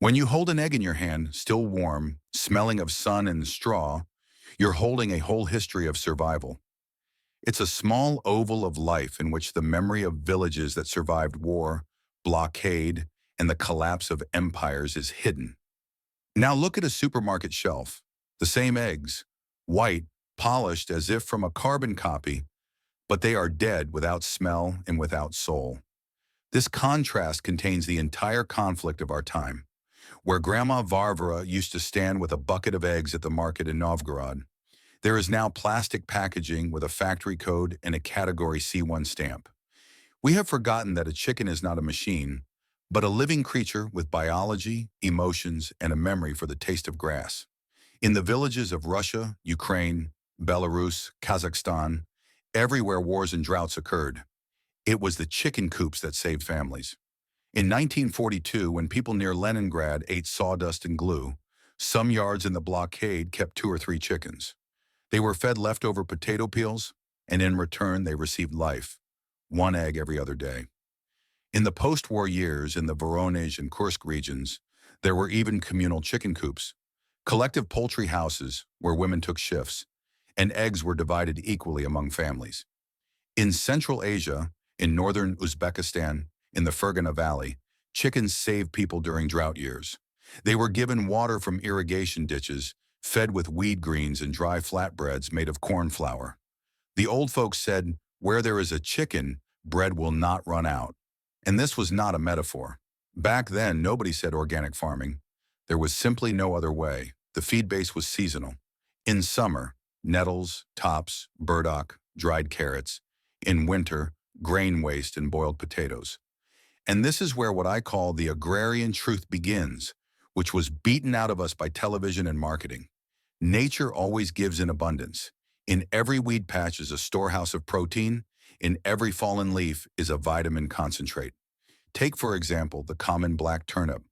When you hold an egg in your hand, still warm, smelling of sun and straw, you're holding a whole history of survival. It's a small oval of life in which the memory of villages that survived war, blockade, and the collapse of empires is hidden. Now look at a supermarket shelf. The same eggs, white, polished as if from a carbon copy, but they are dead without smell and without soul. This contrast contains the entire conflict of our time. Where Grandma Varvara used to stand with a bucket of eggs at the market in Novgorod, there is now plastic packaging with a factory code and a Category C1 stamp. We have forgotten that a chicken is not a machine, but a living creature with biology, emotions, and a memory for the taste of grass. In the villages of Russia, Ukraine, Belarus, Kazakhstan, everywhere wars and droughts occurred, it was the chicken coops that saved families. In 1942, when people near Leningrad ate sawdust and glue, some yards in the blockade kept 2 or 3 chickens. They were fed leftover potato peels, and in return they received life, 1 egg every other day. In the post-war years in the Voronezh and Kursk regions, there were even communal chicken coops, collective poultry houses where women took shifts, and eggs were divided equally among families. In Central Asia, in northern Uzbekistan, in the Fergana Valley, chickens saved people during drought years. They were given water from irrigation ditches, fed with weed greens and dry flatbreads made of corn flour. The old folks said, "Where there is a chicken, bread will not run out." And this was not a metaphor. Back then, nobody said organic farming. There was simply no other way. The feed base was seasonal. In summer, nettles, tops, burdock, dried carrots. In winter, grain waste and boiled potatoes. And this is where what I call the agrarian truth begins, which was beaten out of us by television and marketing. Nature always gives in abundance. In every weed patch is a storehouse of protein. In every fallen leaf is a vitamin concentrate. Take, for example, the common black turnip.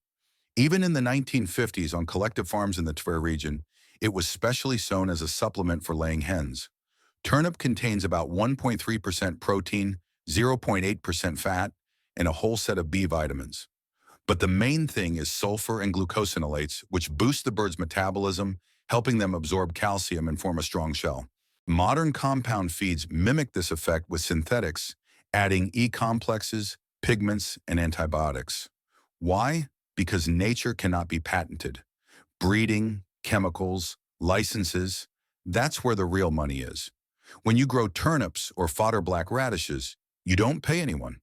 Even in the 1950s on collective farms in the Tver region, it was specially sown as a supplement for laying hens. Turnip contains about 1.3% protein, 0.8% fat, and a whole set of B vitamins. But the main thing is sulfur and glucosinolates, which boost the bird's metabolism, helping them absorb calcium and form a strong shell. Modern compound feeds mimic this effect with synthetics, adding E-complexes, pigments, and antibiotics. Why? Because nature cannot be patented. Breeding, chemicals, licenses, that's where the real money is. When you grow turnips or fodder black radishes, you don't pay anyone.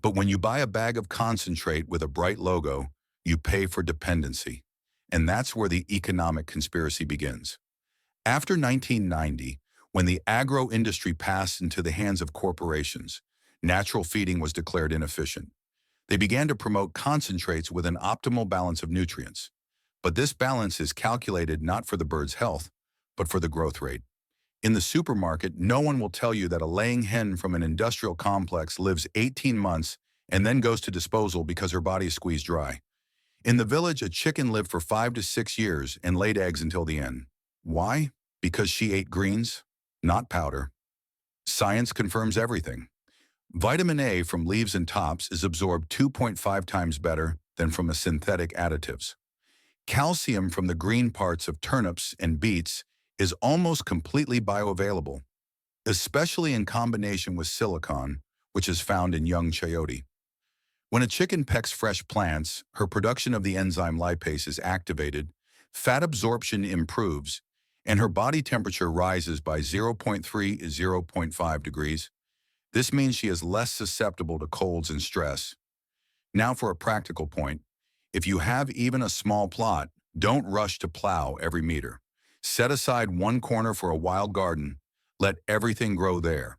But when you buy a bag of concentrate with a bright logo, you pay for dependency. And that's where the economic conspiracy begins. After 1990, when the agro-industry passed into the hands of corporations, natural feeding was declared inefficient. They began to promote concentrates with an optimal balance of nutrients. But this balance is calculated not for the bird's health, but for the growth rate. In the supermarket, no one will tell you that a laying hen from an industrial complex lives 18 months and then goes to disposal because her body is squeezed dry. In the village, a chicken lived for 5 to 6 years and laid eggs until the end. Why? Because she ate greens, not powder. Science confirms everything. Vitamin A from leaves and tops is absorbed 2.5 times better than from a synthetic additives. Calcium from the green parts of turnips and beets is almost completely bioavailable, especially in combination with silicon, which is found in young chayote. When a chicken pecks fresh plants, her production of the enzyme lipase is activated, fat absorption improves, and her body temperature rises by 0.3 to 0.5 degrees. This means she is less susceptible to colds and stress. Now for a practical point, if you have even a small plot, don't rush to plow every meter. Set aside one corner for a wild garden. Let everything grow there.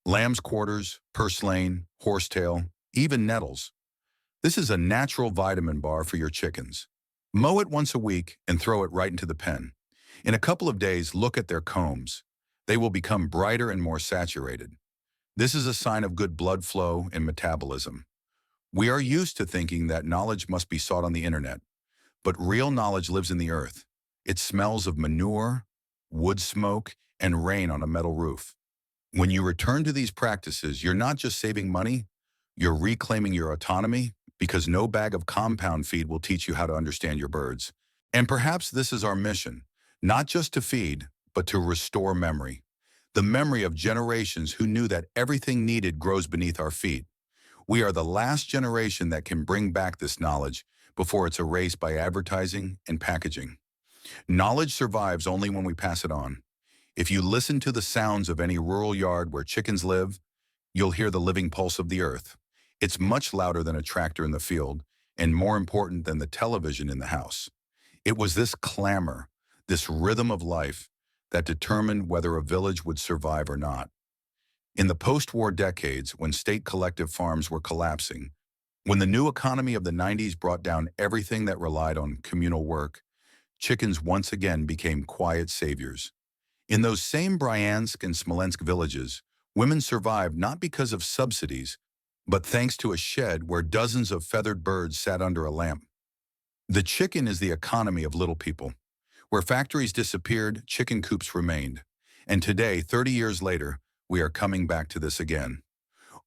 Lamb's quarters, purslane, horsetail, even nettles. This is a natural vitamin bar for your chickens. Mow it once a week and throw it right into the pen. In a couple of days, look at their combs. They will become brighter and more saturated. This is a sign of good blood flow and metabolism. We are used to thinking that knowledge must be sought on the internet, but real knowledge lives in the earth. It smells of manure, wood smoke, and rain on a metal roof. When you return to these practices, you're not just saving money, you're reclaiming your autonomy because no bag of compound feed will teach you how to understand your birds. And perhaps this is our mission, not just to feed, but to restore memory. The memory of generations who knew that everything needed grows beneath our feet. We are the last generation that can bring back this knowledge before it's erased by advertising and packaging. Knowledge survives only when we pass it on. If you listen to the sounds of any rural yard where chickens live, you'll hear the living pulse of the earth. It's much louder than a tractor in the field, and more important than the television in the house. It was this clamor, this rhythm of life, that determined whether a village would survive or not. In the post-war decades, when state collective farms were collapsing, when the new economy of the 90s brought down everything that relied on communal work, chickens once again became quiet saviors. In those same Bryansk and Smolensk villages, women survived not because of subsidies, but thanks to a shed where dozens of feathered birds sat under a lamp. The chicken is the economy of little people. Where factories disappeared, chicken coops remained. And today, 30 years later, we are coming back to this again.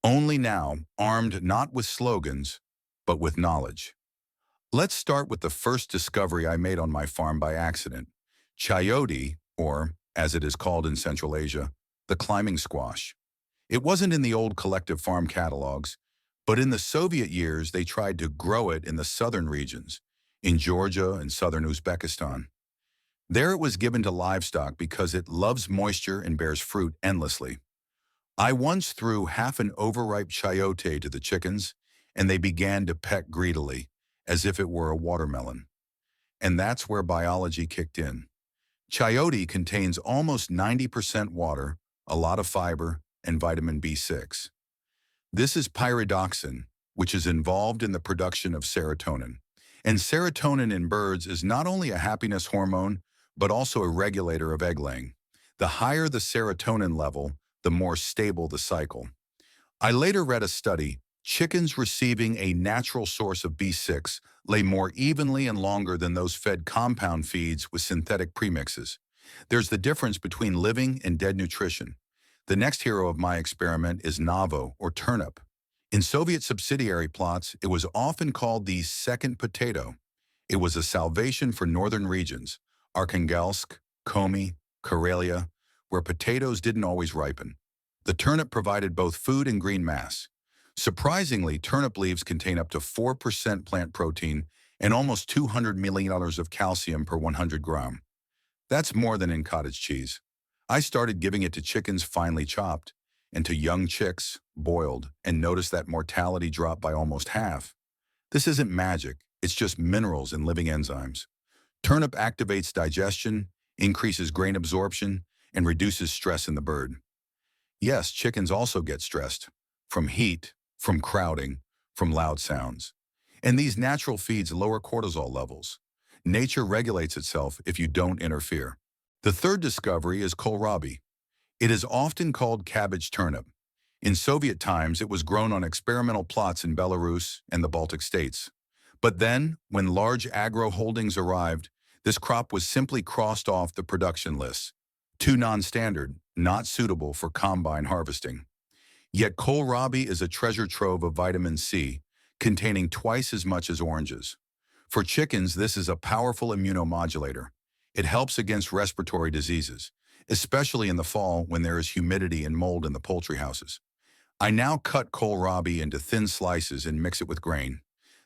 Only now, armed not with slogans, but with knowledge. Let's start with the first discovery I made on my farm by accident. Chayote, or, as it is called in Central Asia, the climbing squash. It wasn't in the old collective farm catalogs, but in the Soviet years they tried to grow it in the southern regions, in Georgia and southern Uzbekistan. There it was given to livestock because it loves moisture and bears fruit endlessly. I once threw half an overripe chayote to the chickens, and they began to peck greedily, as if it were a watermelon. And that's where biology kicked in. Chayote contains almost 90% water, a lot of fiber, and vitamin B6. This is pyridoxine, which is involved in the production of serotonin. And serotonin in birds is not only a happiness hormone, but also a regulator of egg laying. The higher the serotonin level, the more stable the cycle. I later read a study, chickens receiving a natural source of B6 lay more evenly and longer than those fed compound feeds with synthetic premixes. There's the difference between living and dead nutrition. The next hero of my experiment is Navo, or turnip. In Soviet subsidiary plots, it was often called the second potato. It was a salvation for northern regions, Arkhangelsk, Komi, Karelia, where potatoes didn't always ripen. The turnip provided both food and green mass. Surprisingly, turnip leaves contain up to 4% plant protein and almost 200 milliliters of calcium per 100 gram. That's more than in cottage cheese. I started giving it to chickens finely chopped, and to young chicks, boiled, and noticed that mortality dropped by almost half. This isn't magic, it's just minerals and living enzymes. Turnip activates digestion, increases grain absorption, and reduces stress in the bird. Yes, chickens also get stressed, from heat, from crowding, from loud sounds. And these natural feeds lower cortisol levels. Nature regulates itself if you don't interfere. The third discovery is kohlrabi. It is often called cabbage turnip. In Soviet times, it was grown on experimental plots in Belarus and the Baltic states. But then, when large agro holdings arrived, this crop was simply crossed off the production lists. Too non-standard, not suitable for combine harvesting. Yet kohlrabi is a treasure trove of vitamin C, containing twice as much as oranges. For chickens, this is a powerful immunomodulator. It helps against respiratory diseases, especially in the fall when there is humidity and mold in the poultry houses. I now cut kohlrabi into thin slices and mix it with grain.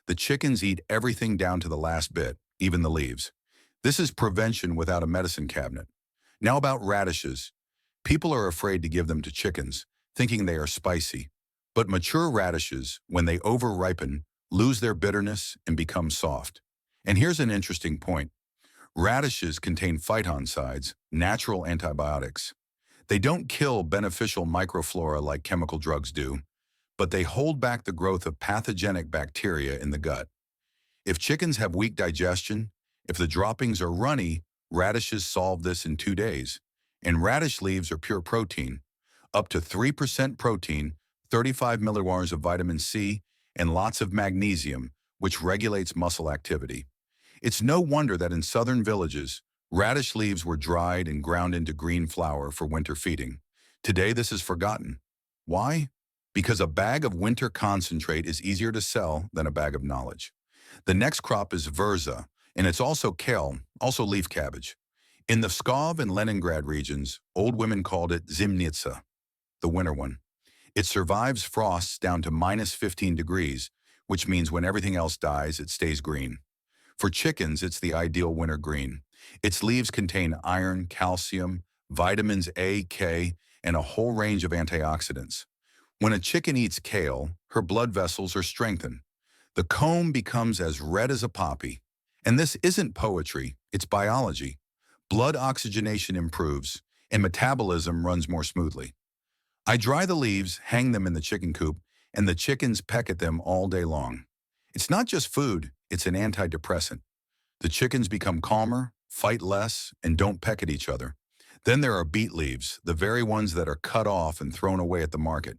The chickens eat everything down to the last bit, even the leaves. This is prevention without a medicine cabinet. Now about radishes. People are afraid to give them to chickens, thinking they are spicy. But mature radishes, when they over-ripen, lose their bitterness and become soft. And here's an interesting point. Radishes contain phytoncides, natural antibiotics. They don't kill beneficial microflora like chemical drugs do, but they hold back the growth of pathogenic bacteria in the gut. If chickens have weak digestion, if the droppings are runny, radishes solve this in 2 days. And radish leaves are pure protein, up to 3% protein, 35 milliliters of vitamin C, and lots of magnesium, which regulates muscle activity. It's no wonder that in southern villages, radish leaves were dried and ground into green flour for winter feeding. Today, this is forgotten. Why? because a bag of winter concentrate is easier to sell than a bag of knowledge. The next crop is Verza, and it's also kale, also leaf cabbage. In the Pskov and Leningrad regions, old women called it zimnitsa, the winter one. It survives frosts down to -15 degrees, which means when everything else dies, it stays green. For chickens, it's the ideal winter green. Its leaves contain iron, calcium, vitamins A, K, and a whole range of antioxidants. When a chicken eats kale, her blood vessels are strengthened. The comb becomes as red as a poppy. And this isn't poetry, it's biology. Blood oxygenation improves, and metabolism runs more smoothly. I dry the leaves, hang them in the chicken coop, and the chickens peck at them all day long. It's not just food, it's an antidepressant. The chickens become calmer, fight less, and don't peck at each other. Then there are beet leaves, the very ones that are cut off and thrown away at the market.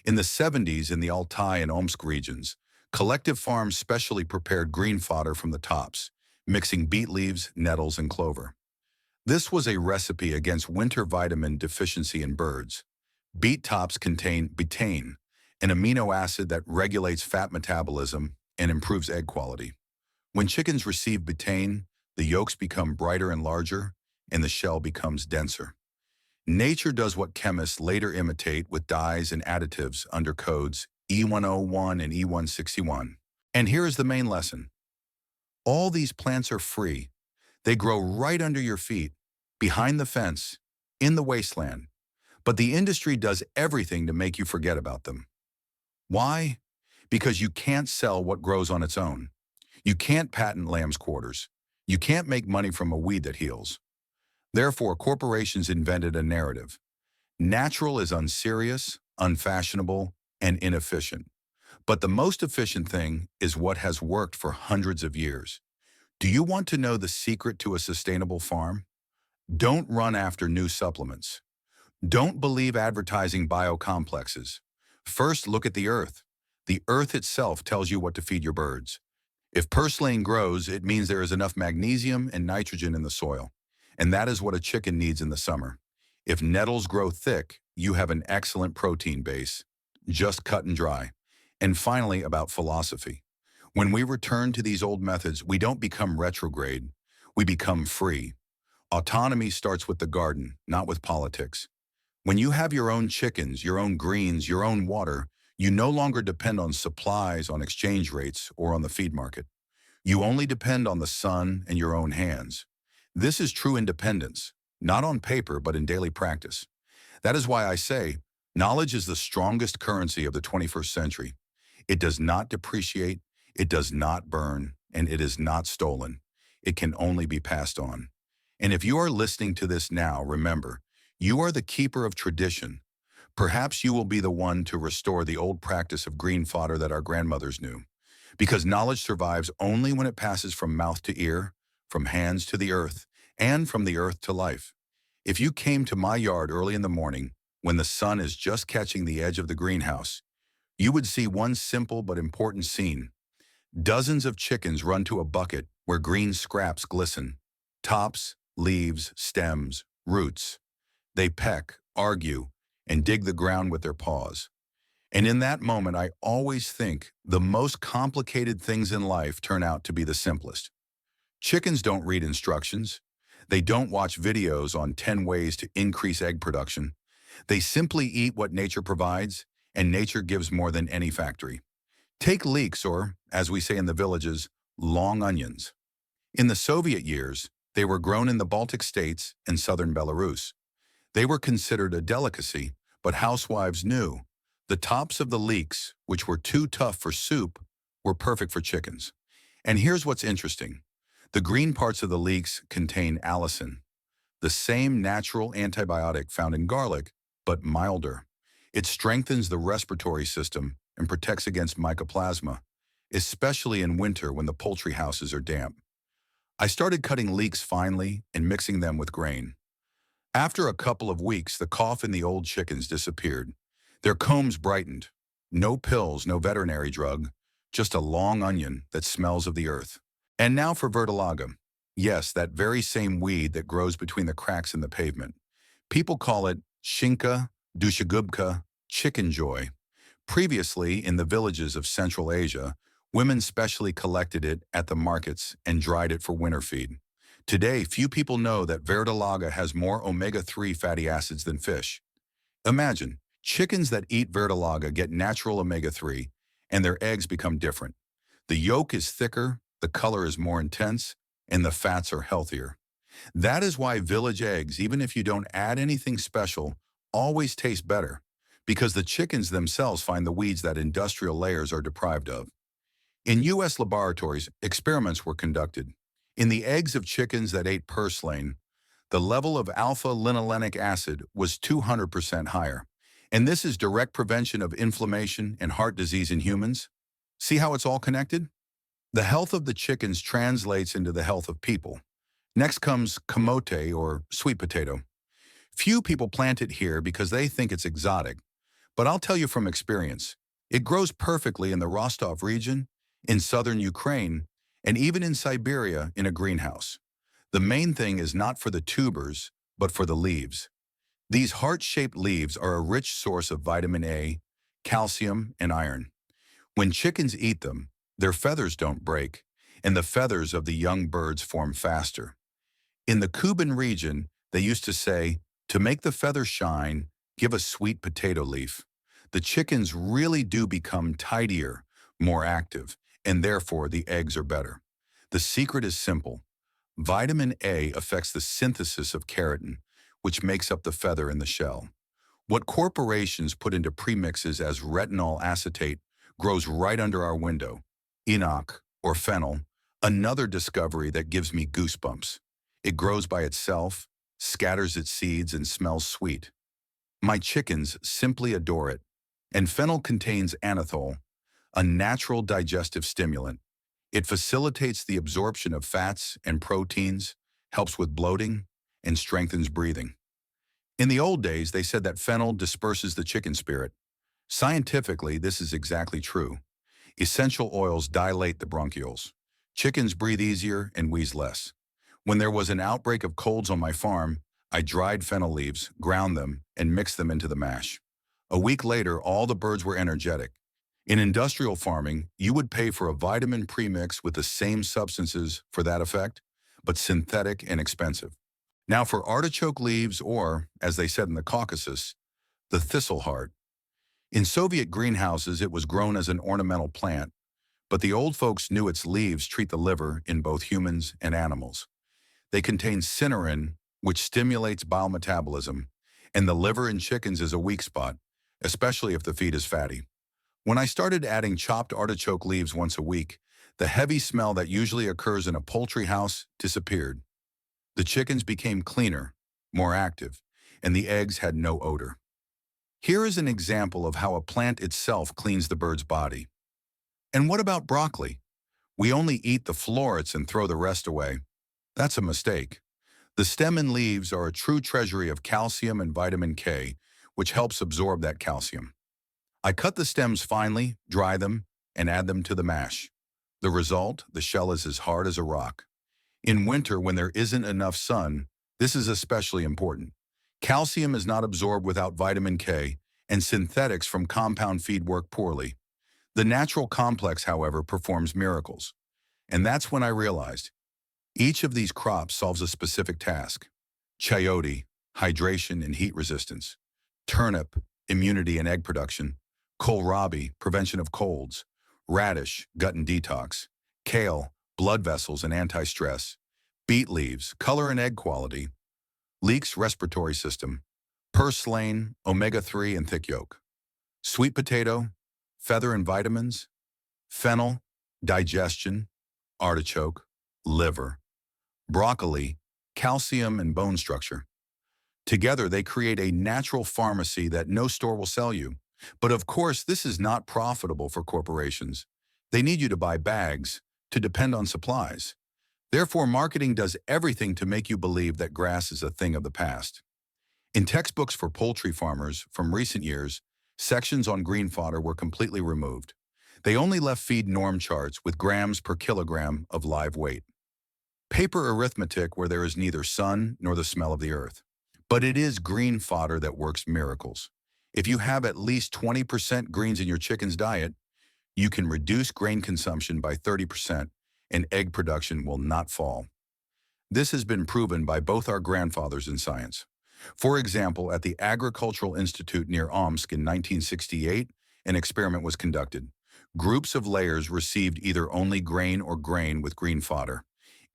In the 70s in the Altai and Omsk regions, collective farms specially prepared green fodder from the tops, mixing beet leaves, nettles, and clover. This was a recipe against winter vitamin deficiency in birds. Beet tops contain betaine, an amino acid that regulates fat metabolism and improves egg quality. When chickens receive betaine, the yolks become brighter and larger, and the shell becomes denser. Nature does what chemists later imitate with dyes and additives under codes E101 and E161. And here is the main lesson. All these plants are free. They grow right under your feet, behind the fence, in the wasteland. But the industry does everything to make you forget about them. Why? Because you can't sell what grows on its own. You can't patent lamb's quarters. You can't make money from a weed that heals. Therefore, corporations invented a narrative. Natural is unserious, unfashionable, and inefficient. But the most efficient thing is what has worked for hundreds of years. Do you want to know the secret to a sustainable farm? Don't run after new supplements. Don't believe advertising biocomplexes. First, look at the earth. The earth itself tells you what to feed your birds. If purslane grows, it means there is enough magnesium and nitrogen in the soil, and that is what a chicken needs in the summer. If nettles grow thick, you have an excellent protein base. Just cut and dry. And finally, about philosophy. When we return to these old methods, we don't become retrograde. We become free. Autonomy starts with the garden, not with politics. When you have your own chickens, your own greens, your own water, you no longer depend on supplies, on exchange rates, or on the feed market. You only depend on the sun and your own hands. This is true independence, not on paper, but in daily practice. That is why I say, knowledge is the strongest currency of the 21st century. It does not depreciate, it does not burn, and it is not stolen. It can only be passed on. And if you are listening to this now, remember, you are the keeper of tradition. Perhaps you will be the one to restore the old practice of green fodder that our grandmothers knew. Because knowledge survives only when it passes from mouth to ear, from hands to the earth, and from the earth to life. If you came to my yard early in the morning, when the sun is just catching the edge of the greenhouse, you would see one simple but important scene. Dozens of chickens run to a bucket where green scraps glisten. Tops, leaves, stems, roots. They peck, argue, and dig the ground with their paws. And in that moment, I always think the most complicated things in life turn out to be the simplest. Chickens don't read instructions. They don't watch videos on 10 ways to increase egg production. They simply eat what nature provides, and nature gives more than any factory. Take leeks, or, as we say in the villages, long onions. In the Soviet years, they were grown in the Baltic states and southern Belarus. They were considered a delicacy, but housewives knew the tops of the leeks, which were too tough for soup, were perfect for chickens. And here's what's interesting. The green parts of the leeks contain allicin, the same natural antibiotic found in garlic, but milder. It strengthens the respiratory system and protects against mycoplasma, especially in winter when the poultry houses are damp. I started cutting leeks finely and mixing them with grain. After a couple of weeks, the cough in the old chickens disappeared. Their combs brightened. No pills, no veterinary drug, just a long onion that smells of the earth. And now for vertilaga. Yes, that very same weed that grows between the cracks in the pavement. People call it shinka, dushagubka, chicken joy. Previously, in the villages of Central Asia, women specially collected it at the markets and dried it for winter feed. Today, few people know that verdolaga has more omega-3 fatty acids than fish. Imagine, chickens that eat verdolaga get natural omega-3, and their eggs become different. The yolk is thicker, the color is more intense, and the fats are healthier. That is why village eggs, even if you don't add anything special, always taste better, because the chickens themselves find the weeds that industrial layers are deprived of. In U.S. laboratories, experiments were conducted. In the eggs of chickens that ate purslane, the level of alpha-linolenic acid was 200% higher. And this is direct prevention of inflammation and heart disease in humans. See how it's all connected? The health of the chickens translates into the health of people. Next comes camote, or sweet potato. Few people plant it here because they think it's exotic, but I'll tell you from experience, it grows perfectly in the Rostov region, in southern Ukraine, and even in Siberia in a greenhouse. The main thing is not for the tubers, but for the leaves. These heart-shaped leaves are a rich source of vitamin A, calcium, and iron. When chickens eat them, their feathers don't break, and the feathers of the young birds form faster. In the Kuban region, they used to say, to make the feather shine, give a sweet potato leaf. The chickens really do become tidier, more active, and therefore the eggs are better. The secret is simple. Vitamin A affects the synthesis of keratin, which makes up the feather in the shell. What corporations put into premixes as retinol acetate grows right under our window. Enoch, or fennel, another discovery that gives me goosebumps. It grows by itself, scatters its seeds, and smells sweet. My chickens simply adore it. And fennel contains anethole, a natural digestive stimulant. It facilitates the absorption of fats and proteins, helps with bloating, and strengthens breathing. In the old days, they said that fennel disperses the chicken spirit. Scientifically, this is exactly true. Essential oils dilate the bronchioles. Chickens breathe easier and wheeze less. When there was an outbreak of colds on my farm, I dried fennel leaves, ground them, and mixed them into the mash. A week later, all the birds were energetic. In industrial farming, you would pay for a vitamin premix with the same substances for that effect, but synthetic and expensive. Now for artichoke leaves, or, as they said in the Caucasus, the thistle heart. In Soviet greenhouses, it was grown as an ornamental plant, but the old folks knew its leaves treat the liver in both humans and animals. They contain cynarin, which stimulates bile metabolism, and the liver in chickens is a weak spot, especially if the feed is fatty. When I started adding chopped artichoke leaves once a week, the heavy smell that usually occurs in a poultry house disappeared. The chickens became cleaner, more active, and the eggs had no odor. Here is an example of how a plant itself cleans the bird's body. And what about broccoli? We only eat the florets and throw the rest away. That's a mistake. The stem and leaves are a true treasury of calcium and vitamin K, which helps absorb that calcium. I cut the stems finely, dry them, and add them to the mash. The result, the shell is as hard as a rock. In winter, when there isn't enough sun, this is especially important. Calcium is not absorbed without vitamin K, and synthetics from compound feed work poorly. The natural complex, however, performs miracles. And that's when I realized each of these crops solves a specific task. Chayote, hydration and heat resistance. Turnip, immunity and egg production. Kohlrabi, prevention of colds. Radish, gut and detox. Kale, blood vessels and anti-stress. Beet leaves, color and egg quality. Leeks, respiratory system. Purslane, omega-3 and thick yolk. Sweet potato, feather and vitamins. Fennel, digestion. Artichoke, liver. Broccoli, calcium and bone structure. Together, they create a natural pharmacy that no store will sell you. But of course, this is not profitable for corporations. They need you to buy bags, to depend on supplies. Therefore, marketing does everything to make you believe that grass is a thing of the past. In textbooks for poultry farmers from recent years, sections on green fodder were completely removed. They only left feed norm charts with grams per kilogram of live weight. Paper arithmetic where there is neither sun nor the smell of the earth. But it is green fodder that works miracles. If you have at least 20% greens in your chicken's diet, you can reduce grain consumption by 30% and egg production will not fall. This has been proven by both our grandfathers in science. For example, at the Agricultural Institute near Omsk in 1968, an experiment was conducted. Groups of layers received either only grain or grain with green fodder.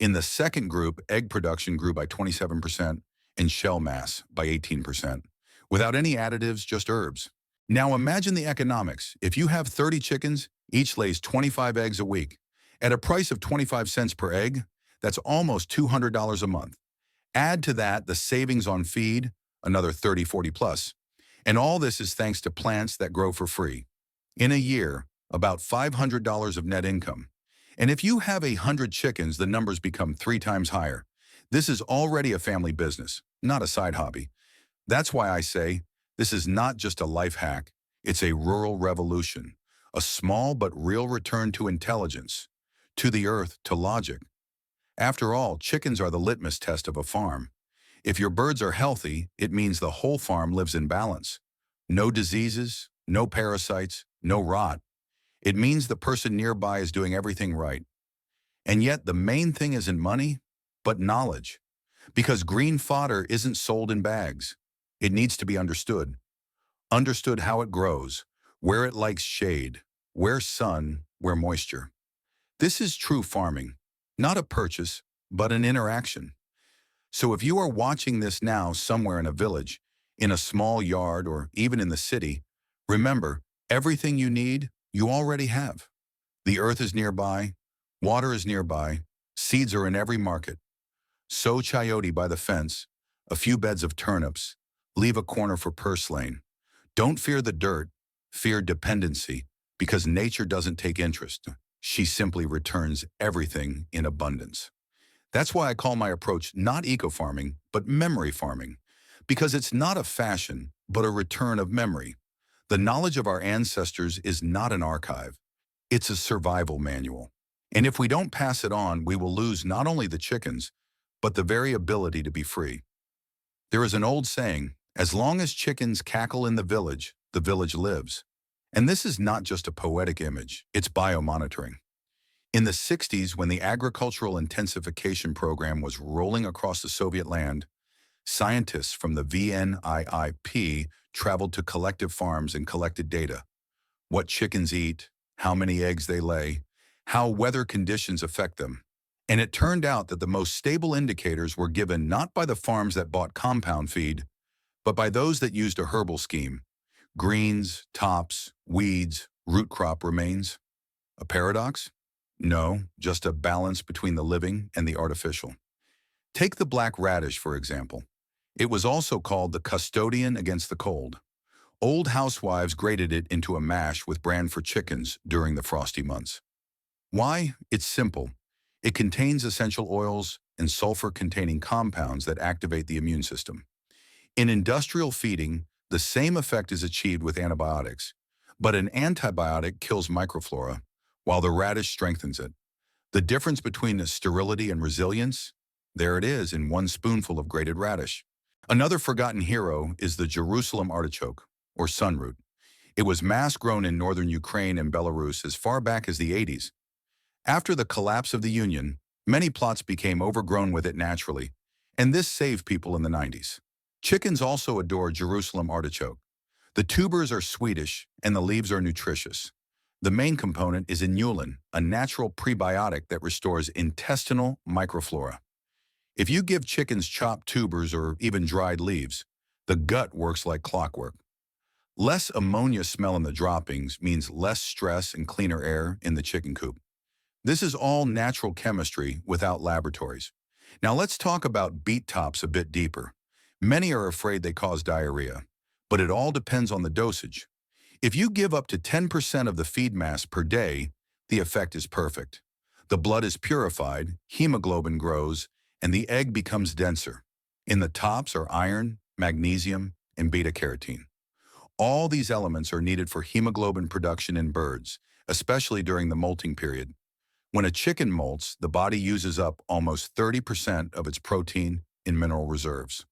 In the second group, egg production grew by 27% and shell mass by 18%, without any additives, just herbs. Now imagine the economics. If you have 30 chickens, each lays 25 eggs a week. At a price of 25 cents per egg, that's almost $200 a month. Add to that the savings on feed, another 30, 40 plus. And all this is thanks to plants that grow for free. In a year, about $500 of net income. And if you have 100 chickens, the numbers become 3 times higher. This is already a family business, not a side hobby. That's why I say this is not just a life hack, it's a rural revolution, a small but real return to intelligence, to the earth, to logic. After all, chickens are the litmus test of a farm. If your birds are healthy, it means the whole farm lives in balance. No diseases, no parasites, no rot. It means the person nearby is doing everything right. And yet the main thing isn't money, but knowledge. Because green fodder isn't sold in bags. It needs to be understood. Understood how it grows, where it likes shade, where sun, where moisture. This is true farming, not a purchase, but an interaction. So if you are watching this now somewhere in a village, in a small yard, or even in the city, remember, everything you need, you already have. The earth is nearby, water is nearby, seeds are in every market. Sow chayote by the fence, a few beds of turnips, leave a corner for purslane. Don't fear the dirt, fear dependency, because nature doesn't take interest. She simply returns everything in abundance. That's why I call my approach not eco-farming, but memory farming, because it's not a fashion, but a return of memory. The knowledge of our ancestors is not an archive. It's a survival manual. And if we don't pass it on, we will lose not only the chickens, but the very ability to be free. There is an old saying, as long as chickens cackle in the village lives. And this is not just a poetic image, it's biomonitoring. In the 60s, when the agricultural intensification program was rolling across the Soviet land, scientists from the VNIIP traveled to collective farms and collected data. What chickens eat, how many eggs they lay, how weather conditions affect them. And it turned out that the most stable indicators were given not by the farms that bought compound feed, but by those that used a herbal scheme. Greens, tops, weeds, root crop remains. A paradox? No, just a balance between the living and the artificial. Take the black radish, for example. It was also called the custodian against the cold. Old housewives grated it into a mash with bran for chickens during the frosty months. Why? It's simple. It contains essential oils and sulfur-containing compounds that activate the immune system. In industrial feeding, the same effect is achieved with antibiotics, but an antibiotic kills microflora, while the radish strengthens it. The difference between sterility and resilience? There it is in one spoonful of grated radish. Another forgotten hero is the Jerusalem artichoke, or sunroot. It was mass-grown in northern Ukraine and Belarus as far back as the 80s. After the collapse of the Union, many plots became overgrown with it naturally, and this saved people in the 90s. Chickens also adore Jerusalem artichoke. The tubers are sweetish, and the leaves are nutritious. The main component is inulin, a natural prebiotic that restores intestinal microflora. If you give chickens chopped tubers or even dried leaves, the gut works like clockwork. Less ammonia smell in the droppings means less stress and cleaner air in the chicken coop. This is all natural chemistry without laboratories. Now let's talk about beet tops a bit deeper. Many are afraid they cause diarrhea, but it all depends on the dosage. If you give up to 10% of the feed mass per day, the effect is perfect. The blood is purified, hemoglobin grows, and the egg becomes denser. In the tops are iron, magnesium, and beta-carotene. All these elements are needed for hemoglobin production in birds, especially during the molting period. When a chicken molts, the body uses up almost 30% of its protein in mineral reserves.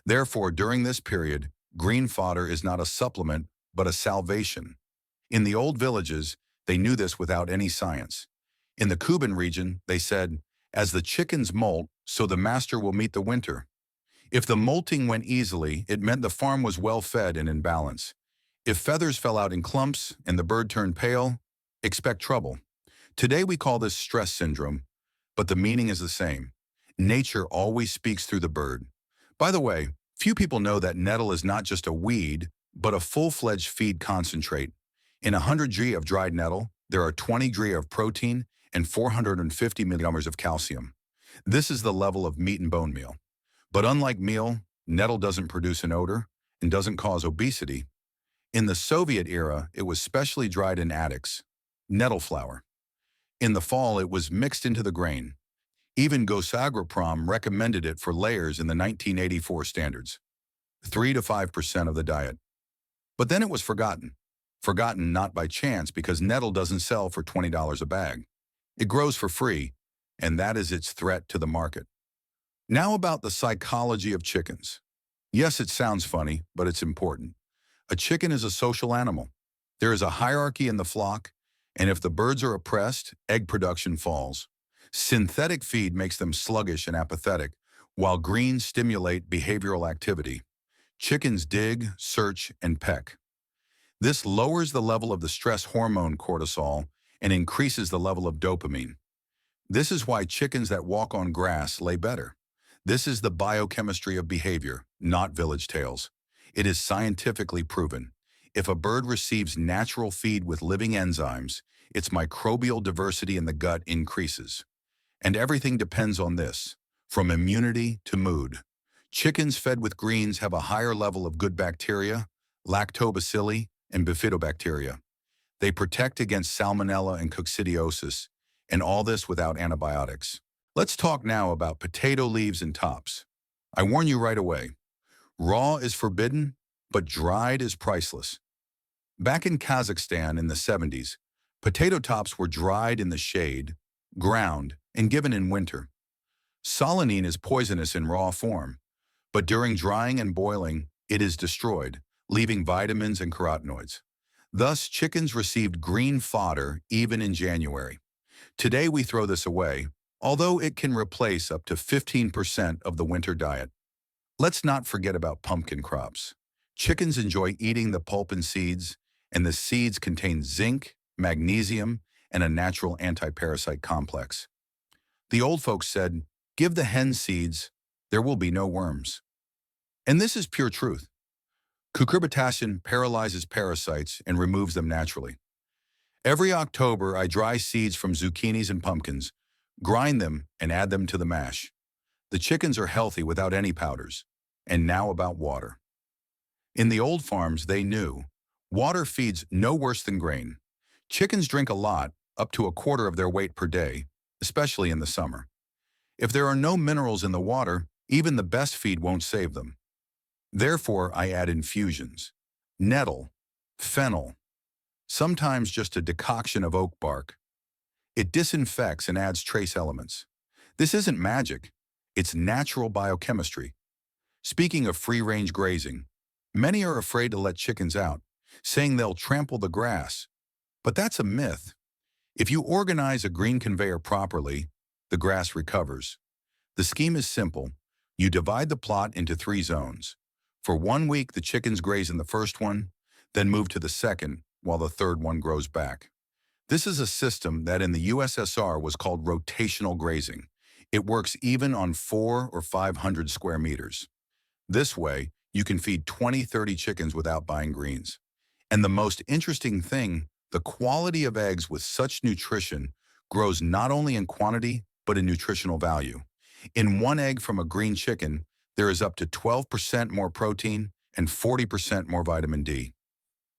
Therefore, during this period, Green fodder is not a supplement, but a salvation. In the old villages, they knew this without any science. In the Cuban region, they said, as the chickens molt, so the master will meet the winter. If the molting went easily, it meant the farm was well fed and in balance. If feathers fell out in clumps and the bird turned pale, expect trouble. Today we call this stress syndrome, but the meaning is the same. Nature always speaks through the bird. By the way, few people know that nettle is not just a weed, but a full-fledged feed concentrate. In 100 g of dried nettle, there are 20 g of protein and 450 milligrams of calcium. This is the level of meat and bone meal. But unlike meal, nettle doesn't produce an odor and doesn't cause obesity. In the Soviet era, it was specially dried in attics, nettle flour. In the fall, it was mixed into the grain. Even Gosagroprom recommended it for layers in the 1984 standards, 3 to 5% of the diet. But then it was forgotten. Forgotten not by chance because nettle doesn't sell for $20 a bag. It grows for free, and that is its threat to the market. Now about the psychology of chickens. Yes, it sounds funny, but it's important. A chicken is a social animal. There is a hierarchy in the flock, and if the birds are oppressed, egg production falls. Synthetic feed makes them sluggish and apathetic, while greens stimulate behavioral activity. Chickens dig, search, and peck. This lowers the level of the stress hormone cortisol and increases the level of dopamine. This is why chickens that walk on grass lay better. This is the biochemistry of behavior, not village tales. It is scientifically proven. If a bird receives natural feed with living enzymes, its microbial diversity in the gut increases. And everything depends on this, from immunity to mood. Chickens fed with greens have a higher level of good bacteria, lactobacilli, and bifidobacteria. They protect against salmonella and coccidiosis, and all this without antibiotics. Let's talk now about potato leaves and tops. I warn you right away, raw is forbidden, but dried is priceless. Back in Kazakhstan in the 70s, potato tops were dried in the shade, ground, and given in winter. Solanine is poisonous in raw form, but during drying and boiling, it is destroyed, leaving vitamins and carotenoids. Thus, chickens received green fodder even in January. Today we throw this away, although it can replace up to 15% of the winter diet. Let's not forget about pumpkin crops. Chickens enjoy eating the pulp and seeds, and the seeds contain zinc, magnesium, and a natural anti-parasite complex. The old folks said, give the hen seeds, there will be no worms. And this is pure truth. Cucurbitacin paralyzes parasites and removes them naturally. Every October, I dry seeds from zucchinis and pumpkins, grind them, and add them to the mash. The chickens are healthy without any powders. And now about water. In the old farms, they knew water feeds no worse than grain. Chickens drink a lot, up to a quarter of their weight per day, especially in the summer. If there are no minerals in the water, even the best feed won't save them. Therefore, I add infusions. Nettle, fennel, sometimes just a decoction of oak bark. It disinfects and adds trace elements. This isn't magic, it's natural biochemistry. Speaking of free-range grazing, many are afraid to let chickens out, saying they'll trample the grass. But that's a myth. If you organize a green conveyor properly, the grass recovers. The scheme is simple. You divide the plot into 3 zones. For 1 week, the chickens graze in the first one, then move to the second, while the third one grows back. This is a system that in the USSR was called rotational grazing. It works even on 400 or 500 square meters. This way, you can feed 20-30 chickens without buying greens. And the most interesting thing, the quality of eggs with such nutrition grows not only in quantity, but in nutritional value. In 1 egg from a green chicken, there is up to 12% more protein and 40% more vitamin D.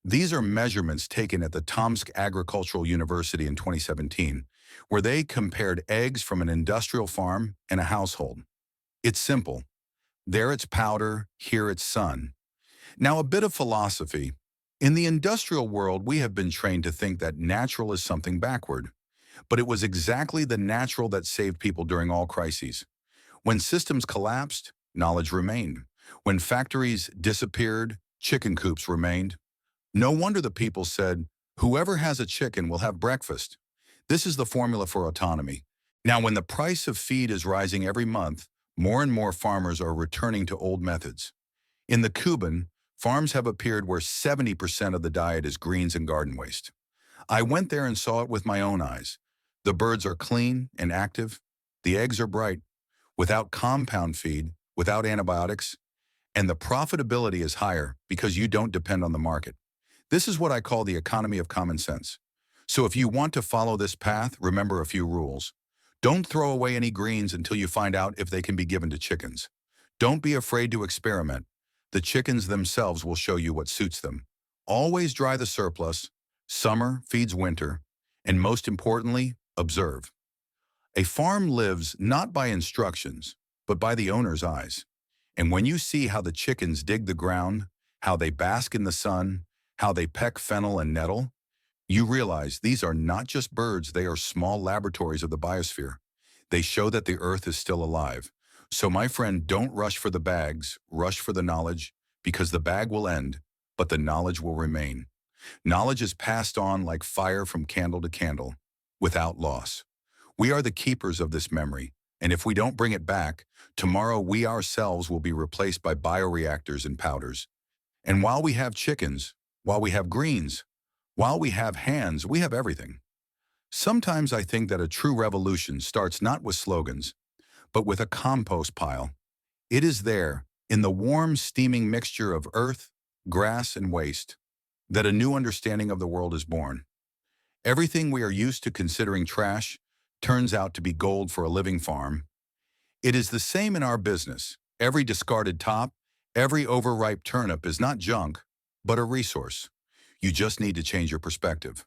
These are measurements taken at the Tomsk Agricultural University in 2017, where they compared eggs from an industrial farm and a household. It's simple. There it's powder, here it's sun. Now a bit of philosophy. In the industrial world, we have been trained to think that natural is something backward. But it was exactly the natural that saved people during all crises. When systems collapsed, knowledge remained. When factories disappeared, chicken coops remained. No wonder the people said, whoever has a chicken will have breakfast. This is the formula for autonomy. Now, when the price of feed is rising every month, more and more farmers are returning to old methods. In the Cuban, farms have appeared where 70% of the diet is greens and garden waste. I went there and saw it with my own eyes. The birds are clean and active. The eggs are bright, without compound feed, without antibiotics, and the profitability is higher because you don't depend on the market. This is what I call the economy of common sense. So if you want to follow this path, remember a few rules. Don't throw away any greens until you find out if they can be given to chickens. Don't be afraid to experiment. The chickens themselves will show you what suits them. Always dry the surplus. Summer feeds winter. And most importantly, observe. A farm lives not by instructions, but by the owner's eyes. And when you see how the chickens dig the ground, how they bask in the sun, how they peck fennel and nettle, you realize these are not just birds, they are small laboratories of the biosphere. They show that the earth is still alive. So my friend, don't rush for the bags, rush for the knowledge, because the bag will end, but the knowledge will remain. Knowledge is passed on like fire from candle to candle, without loss. We are the keepers of this memory, and if we don't bring it back, tomorrow we ourselves will be replaced by bioreactors and powders. And while we have chickens, while we have greens, while we have hands, we have everything. Sometimes I think that a true revolution starts not with slogans, but with a compost pile. It is there, in the warm, steaming mixture of earth, grass, and waste, that a new understanding of the world is born. Everything we are used to considering trash turns out to be gold for a living farm. It is the same in our business. Every discarded top, every overripe turnip is not junk, but a resource. You just need to change your perspective.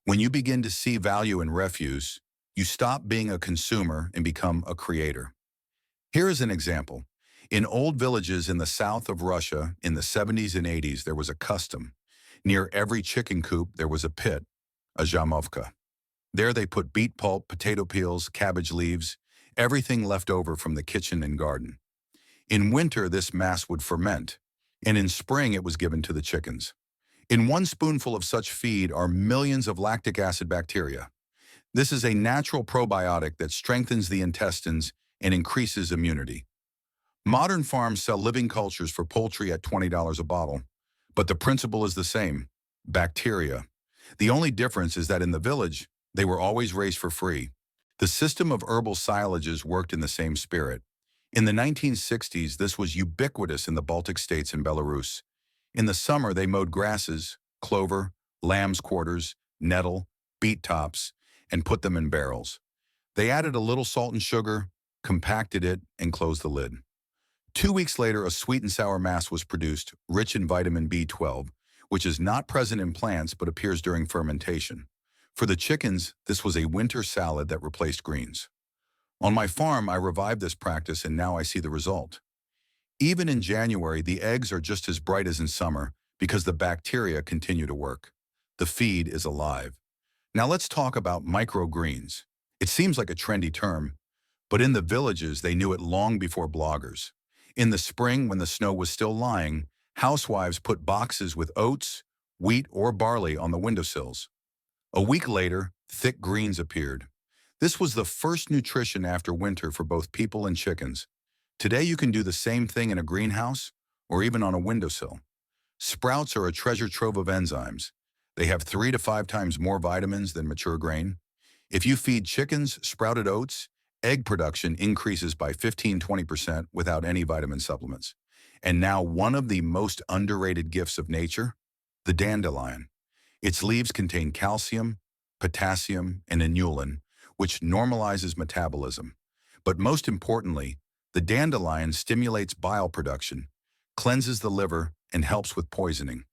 When you begin to see value in refuse, you stop being a consumer and become a creator. Here is an example. In old villages in the south of Russia in the 70s and 80s, there was a custom. Near every chicken coop, there was a pit, a zhamovka. There they put beet pulp, potato peels, cabbage leaves, everything left over from the kitchen and garden. In winter, this mass would ferment, and in spring it was given to the chickens. In one spoonful of such feed are millions of lactic acid bacteria. This is a natural probiotic that strengthens the intestines and increases immunity. Modern farms sell living cultures for poultry at $20 a bottle, but the principle is the same: bacteria. The only difference is that in the village, they were always raised for free. The system of herbal silages worked in the same spirit. In the 1960s, this was ubiquitous in the Baltic states and Belarus. In the summer, they mowed grasses, clover, lamb's quarters, nettle, beet tops, and put them in barrels. They added a little salt and sugar, compacted it, and closed the lid. 2 weeks later, a sweet and sour mass was produced, rich in vitamin B12, which is not present in plants but appears during fermentation. For the chickens, this was a winter salad that replaced greens. On my farm, I revived this practice and now I see the result. Even in January, the eggs are just as bright as in summer because the bacteria continue to work. The feed is alive. Now let's talk about microgreens. It seems like a trendy term, but in the villages, they knew it long before bloggers. In the spring, when the snow was still lying, housewives put boxes with oats, wheat, or barley on the windowsills. A week later, thick greens appeared. This was the first nutrition after winter for both people and chickens. Today you can do the same thing in a greenhouse or even on a windowsill. Sprouts are a treasure trove of enzymes. They have 3 to 5 times more vitamins than mature grain. If you feed chickens sprouted oats, egg production increases by 15–20% without any vitamin supplements. And now one of the most underrated gifts of nature, the dandelion. Its leaves contain calcium, potassium, and inulin, which normalizes metabolism. But most importantly, the dandelion stimulates bile production, cleanses the liver, and helps with poisoning.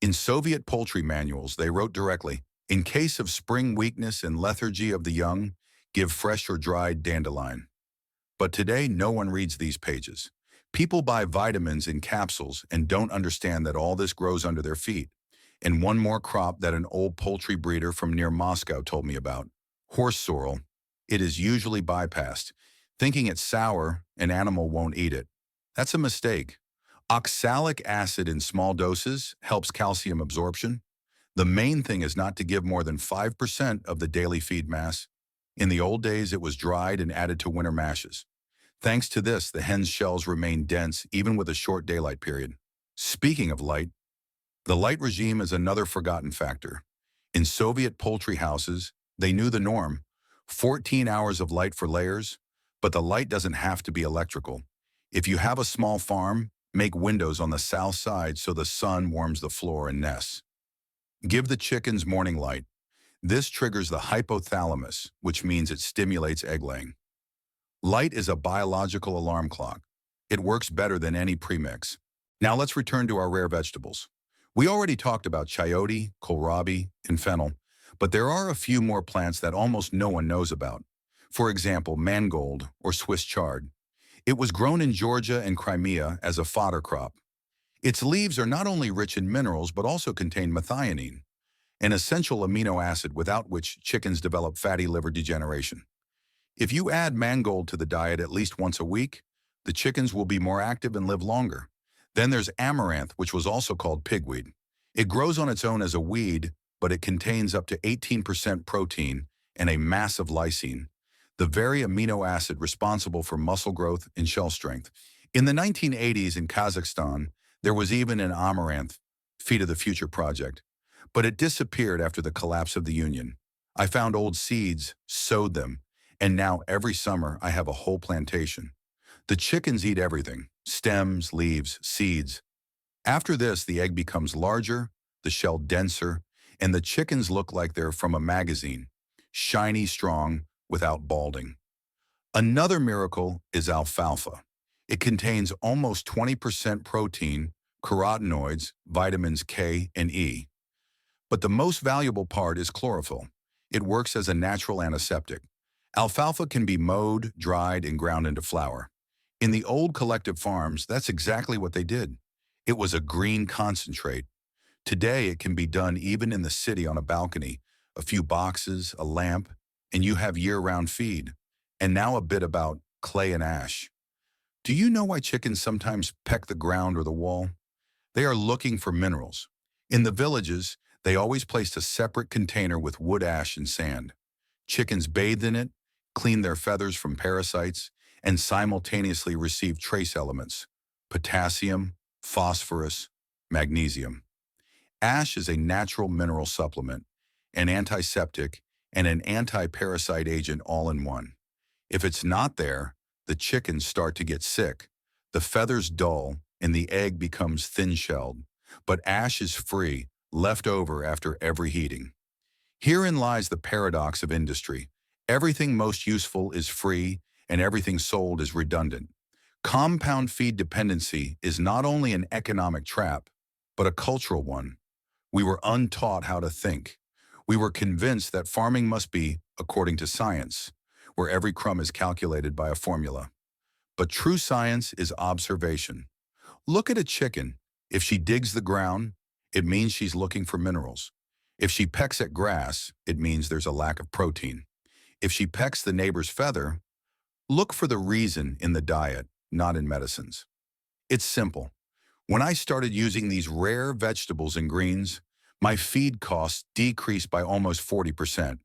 In Soviet poultry manuals, they wrote directly, in case of spring weakness and lethargy of the young, give fresh or dried dandelion. But today, no one reads these pages. People buy vitamins in capsules and don't understand that all this grows under their feet. And one more crop that an old poultry breeder from near Moscow told me about, horse sorrel. It is usually bypassed, thinking it's sour, an animal won't eat it. That's a mistake. Oxalic acid in small doses helps calcium absorption. The main thing is not to give more than 5% of the daily feed mass. In the old days, it was dried and added to winter mashes. Thanks to this, the hen's shells remain dense even with a short daylight period. Speaking of light, the light regime is another forgotten factor. In Soviet poultry houses, they knew the norm: 14 hours of light for layers, but the light doesn't have to be electrical. If you have a small farm, make windows on the south side so the sun warms the floor and nests. Give the chickens morning light. This triggers the hypothalamus, which means it stimulates egg laying. Light is a biological alarm clock. It works better than any premix. Now let's return to our rare vegetables. We already talked about chayote, kohlrabi, and fennel, but there are a few more plants that almost no one knows about. For example, mangold or Swiss chard. It was grown in Georgia and Crimea as a fodder crop. Its leaves are not only rich in minerals but also contain methionine, an essential amino acid without which chickens develop fatty liver degeneration. If you add mangold to the diet at least once a week, the chickens will be more active and live longer. Then there's amaranth, which was also called pigweed. It grows on its own as a weed, but it contains up to 18% protein and a massive lysine, the very amino acid responsible for muscle growth and shell strength. In the 1980s in Kazakhstan, there was even an amaranth, Feed of the Future project, but it disappeared after the collapse of the Union. I found old seeds, sowed them, and now every summer I have a whole plantation. The chickens eat everything: stems, leaves, seeds. After this, the egg becomes larger, the shell denser, and the chickens look like they're from a magazine, shiny, strong, without balding. Another miracle is alfalfa. It contains almost 20% protein, carotenoids, vitamins K and E. But the most valuable part is chlorophyll. It works as a natural antiseptic. Alfalfa can be mowed, dried, and ground into flour. In the old collective farms, that's exactly what they did. It was a green concentrate. Today, it can be done even in the city on a balcony: a few boxes, a lamp, and you have year-round feed. And now a bit about clay and ash. Do you know why chickens sometimes peck the ground or the wall? They are looking for minerals. In the villages, they always placed a separate container with wood ash and sand. Chickens bathed in it, cleaned their feathers from parasites, and simultaneously received trace elements: potassium, phosphorus, magnesium. Ash is a natural mineral supplement, an antiseptic, and an anti-parasite agent all in one. If it's not there, the chickens start to get sick, the feathers dull, and the egg becomes thin-shelled. But ash is free, left over after every heating. Herein lies the paradox of industry. Everything most useful is free, and everything sold is redundant. Compound feed dependency is not only an economic trap, but a cultural one. We were untaught how to think. We were convinced that farming must be according to science, where every crumb is calculated by a formula. But true science is observation. Look at a chicken. If she digs the ground, it means she's looking for minerals. If she pecks at grass, it means there's a lack of protein. If she pecks the neighbor's feather, look for the reason in the diet, not in medicines. It's simple. When I started using these rare vegetables and greens, my feed costs decreased by almost 40%.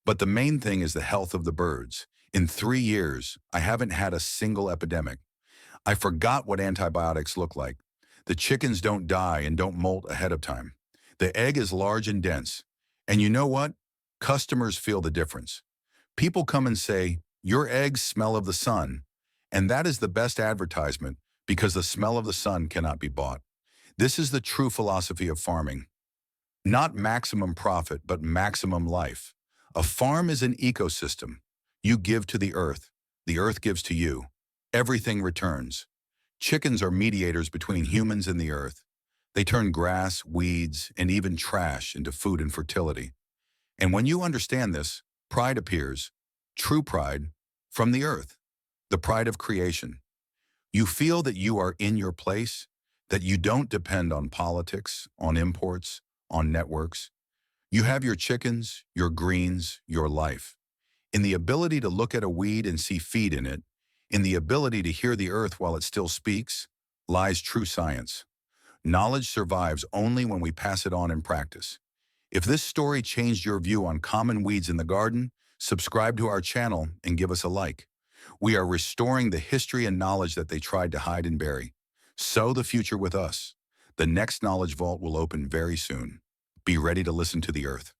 But the main thing is the health of the birds. In 3 years, I haven't had a single epidemic. I forgot what antibiotics look like. The chickens don't die and don't molt ahead of time. The egg is large and dense. And you know what? Customers feel the difference. People come and say, "Your eggs smell of the sun." And that is the best advertisement, because the smell of the sun cannot be bought. This is the true philosophy of farming. Not maximum profit, but maximum life. A farm is an ecosystem. You give to the earth gives to you. Everything returns. Chickens are mediators between humans and the earth. They turn grass, weeds, and even trash into food and fertility. And when you understand this, pride appears, true pride, from the earth, the pride of creation. You feel that you are in your place, that you don't depend on politics, on imports, on networks. You have your chickens, your greens, your life. In the ability to look at a weed and see feed in it, in the ability to hear the earth while it still speaks, lies true science. Knowledge survives only when we pass it on in practice. If this story changed your view on common weeds in the garden, subscribe to our channel and give us a like. We are restoring the history and knowledge that they tried to hide and bury. Sow the future with us. The next knowledge vault will open very soon. Be ready to listen to the earth.